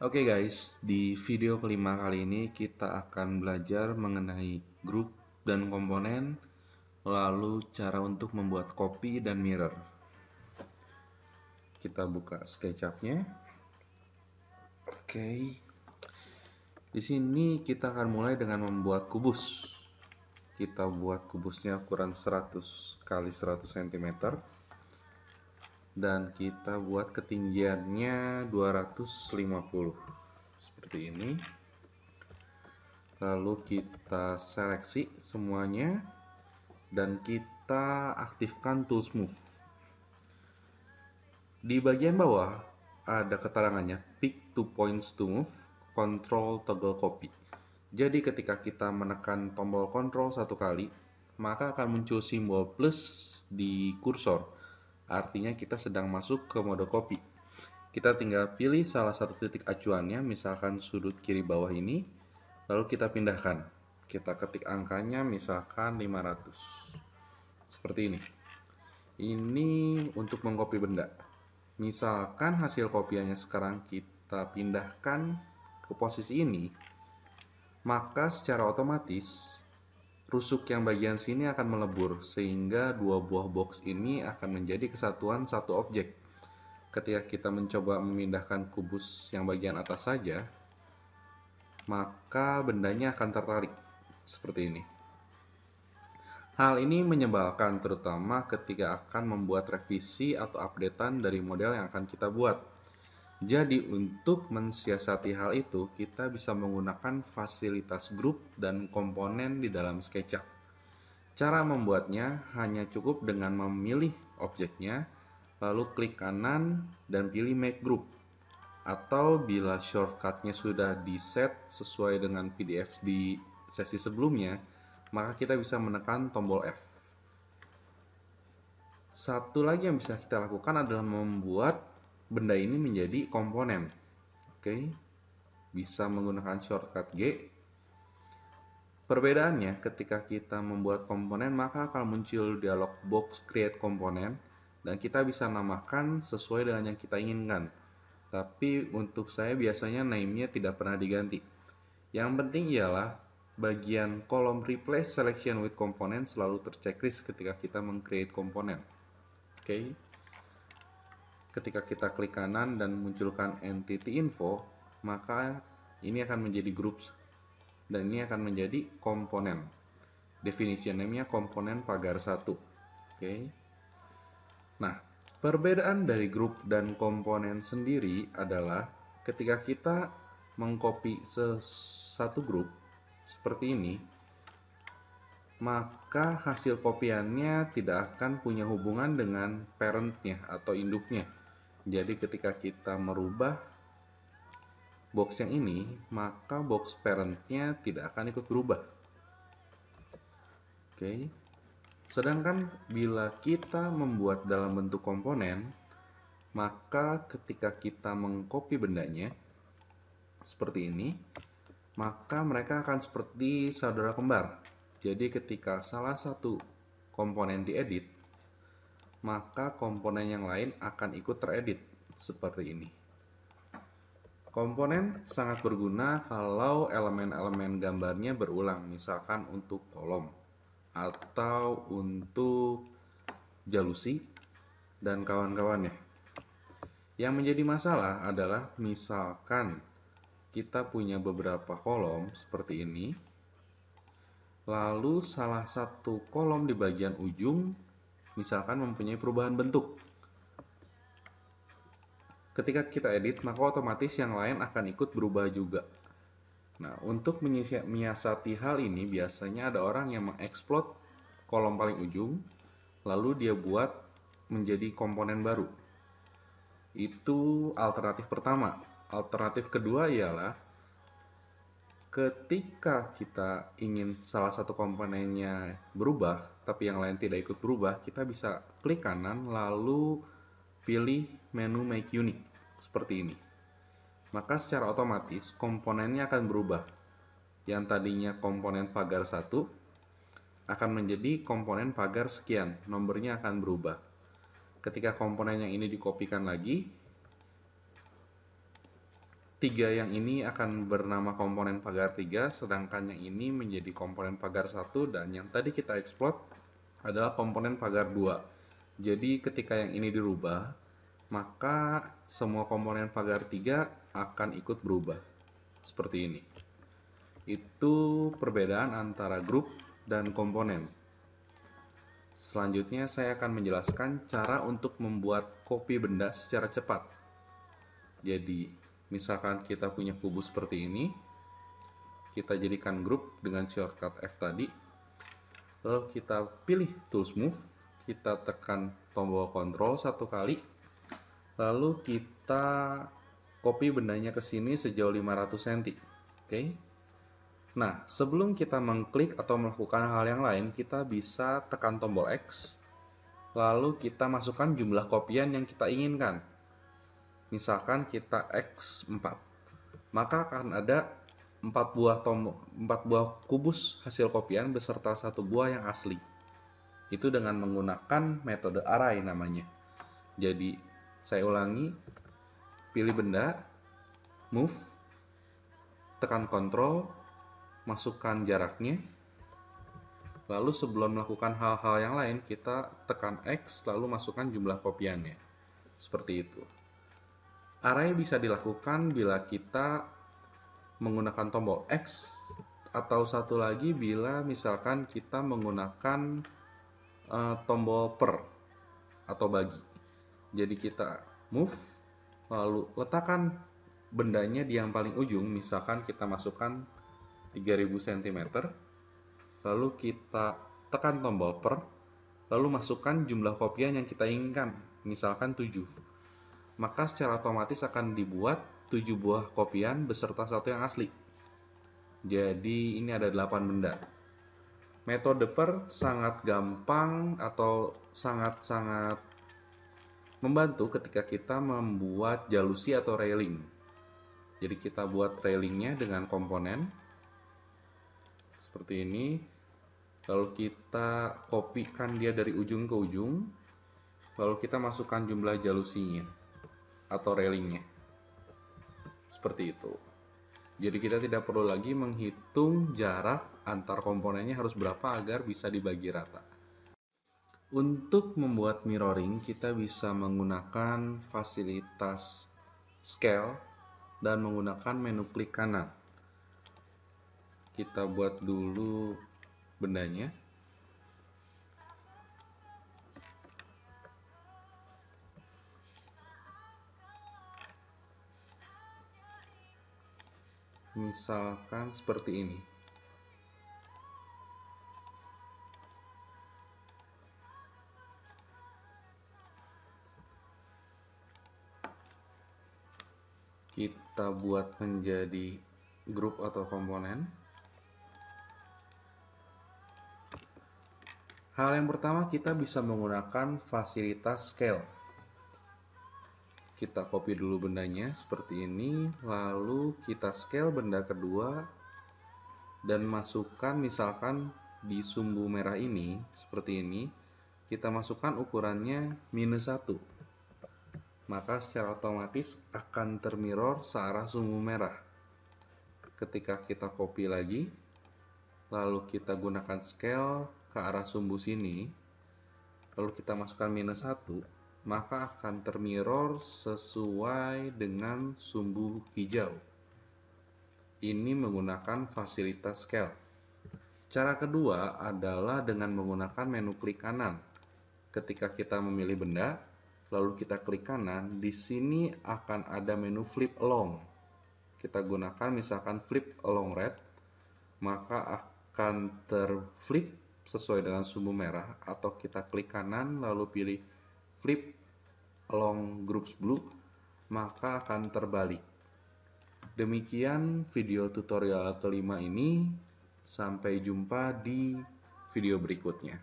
Oke guys, di video kelima kali ini kita akan belajar mengenai grup dan komponen, lalu cara untuk membuat copy dan mirror. Kita buka SketchUp-nya. Oke. Di sini kita akan mulai dengan membuat kubus. Kita buat kubusnya ukuran 100 kali 100 cm. Dan kita buat ketinggiannya 250. Seperti ini. Lalu kita seleksi semuanya dan kita aktifkan Tools Move. Di bagian bawah ada keterangannya Pick 2 points to move, Control toggle copy. Jadi ketika kita menekan tombol Control satu kali, maka akan muncul simbol plus di kursor. Artinya kita sedang masuk ke mode copy. Kita tinggal pilih salah satu titik acuannya, misalkan sudut kiri bawah ini. Lalu kita pindahkan. Kita ketik angkanya misalkan 500. Seperti ini. Ini untuk mengcopy benda. Misalkan hasil kopiannya sekarang kita pindahkan ke posisi ini, maka secara otomatis rusuk yang bagian sini akan melebur, sehingga dua buah box ini akan menjadi kesatuan satu objek. Ketika kita mencoba memindahkan kubus yang bagian atas saja, maka bendanya akan tertarik seperti ini. Hal ini menyebalkan terutama ketika akan membuat revisi atau updatean dari model yang akan kita buat. Jadi untuk mensiasati hal itu, kita bisa menggunakan fasilitas grup dan komponen di dalam SketchUp. Cara membuatnya hanya cukup dengan memilih objeknya, lalu klik kanan dan pilih Make Group. Atau bila shortcutnya sudah di-set sesuai dengan PDF di sesi sebelumnya, maka kita bisa menekan tombol F. Satu lagi yang bisa kita lakukan adalah membuat benda ini menjadi komponen. Oke, bisa menggunakan shortcut G. Perbedaannya ketika kita membuat komponen, maka akan muncul dialog box Create Component dan kita bisa namakan sesuai dengan yang kita inginkan. Tapi untuk saya biasanya name-nya tidak pernah diganti. Yang penting ialah bagian kolom Replace Selection with Component selalu terchecklist ketika kita meng-create komponen. Oke. Ketika kita klik kanan dan munculkan Entity Info, maka ini akan menjadi groups dan ini akan menjadi komponen. Definition name-nya komponen pagar 1. Oke. Nah, perbedaan dari grup dan komponen sendiri adalah ketika kita mengcopy satu grup seperti ini, maka hasil kopiannya tidak akan punya hubungan dengan parent-nya atau induknya. Jadi ketika kita merubah box yang ini, maka box parent-nya tidak akan ikut berubah. Oke. Sedangkan bila kita membuat dalam bentuk komponen, maka ketika kita mengcopy bendanya seperti ini, maka mereka akan seperti saudara kembar. Jadi ketika salah satu komponen diedit, maka komponen yang lain akan ikut teredit seperti ini. Komponen sangat berguna kalau elemen-elemen gambarnya berulang, misalkan untuk kolom atau untuk jalusi dan kawan-kawannya. Yang menjadi masalah adalah misalkan kita punya beberapa kolom seperti ini, lalu salah satu kolom di bagian ujung misalkan mempunyai perubahan bentuk. Ketika kita edit, maka otomatis yang lain akan ikut berubah juga. Nah, untuk menyiasati hal ini, biasanya ada orang yang mengeksplod kolom paling ujung, lalu dia buat menjadi komponen baru. Itu alternatif pertama. Alternatif kedua ialah ketika kita ingin salah satu komponennya berubah, tapi yang lain tidak ikut berubah, kita bisa klik kanan lalu pilih menu Make Unique seperti ini. Maka secara otomatis komponennya akan berubah. Yang tadinya komponen pagar 1 akan menjadi komponen pagar sekian, nomornya akan berubah. Ketika komponen yang ini dikopikan lagi, tiga yang ini akan bernama komponen pagar 3, sedangkan yang ini menjadi komponen pagar 1, dan yang tadi kita explode adalah komponen pagar 2. Jadi ketika yang ini dirubah, maka semua komponen pagar 3 akan ikut berubah. Seperti ini. Itu perbedaan antara grup dan komponen. Selanjutnya saya akan menjelaskan cara untuk membuat copy benda secara cepat. Jadi misalkan kita punya kubus seperti ini, kita jadikan grup dengan shortcut F tadi, lalu kita pilih Tools Move, kita tekan tombol Ctrl satu kali, lalu kita copy bendanya ke sini sejauh 500 cm. Oke. Nah, sebelum kita mengklik atau melakukan hal yang lain, kita bisa tekan tombol X, lalu kita masukkan jumlah kopian yang kita inginkan. Misalkan kita X4, maka akan ada 4 buah kubus hasil kopian beserta 1 buah yang asli. Itu dengan menggunakan metode array namanya. Jadi saya ulangi, pilih benda, move, tekan Ctrl, masukkan jaraknya, lalu sebelum melakukan hal-hal yang lain kita tekan X lalu masukkan jumlah kopiannya. Seperti itu. Array bisa dilakukan bila kita menggunakan tombol X, atau satu lagi bila misalkan kita menggunakan tombol per atau bagi. Jadi kita move, lalu letakkan bendanya di yang paling ujung, misalkan kita masukkan 3000 cm, lalu kita tekan tombol per, lalu masukkan jumlah kopian yang kita inginkan, misalkan 7. Maka secara otomatis akan dibuat 7 buah kopian beserta 1 yang asli. Jadi ini ada 8 benda. Metode per sangat gampang atau sangat-sangat membantu ketika kita membuat jalusi atau railing. Jadi kita buat railingnya dengan komponen seperti ini, lalu kita kopikan dia dari ujung ke ujung, lalu kita masukkan jumlah jalusinya atau railingnya. Seperti itu. Jadi kita tidak perlu lagi menghitung jarak antar komponennya harus berapa agar bisa dibagi rata. Untuk membuat mirroring, kita bisa menggunakan fasilitas scale dan menggunakan menu klik kanan. Kita buat dulu bendanya. Misalkan seperti ini. Kita buat menjadi grup atau komponen. Hal yang pertama, kita bisa menggunakan fasilitas scale. Kita copy dulu bendanya seperti ini, lalu kita scale benda kedua dan masukkan misalkan di sumbu merah ini seperti ini, kita masukkan ukurannya -1. Maka secara otomatis akan termirror searah sumbu merah. Ketika kita copy lagi, lalu kita gunakan scale ke arah sumbu sini, lalu kita masukkan -1, maka akan termirror sesuai dengan sumbu hijau. Ini menggunakan fasilitas scale. Cara kedua adalah dengan menggunakan menu klik kanan. Ketika kita memilih benda, lalu kita klik kanan, di sini akan ada menu flip along. Kita gunakan misalkan flip along red, maka akan terflip sesuai dengan sumbu merah, atau kita klik kanan lalu pilih flip along groups blue, maka akan terbalik. Demikian video tutorial kelima ini, sampai jumpa di video berikutnya.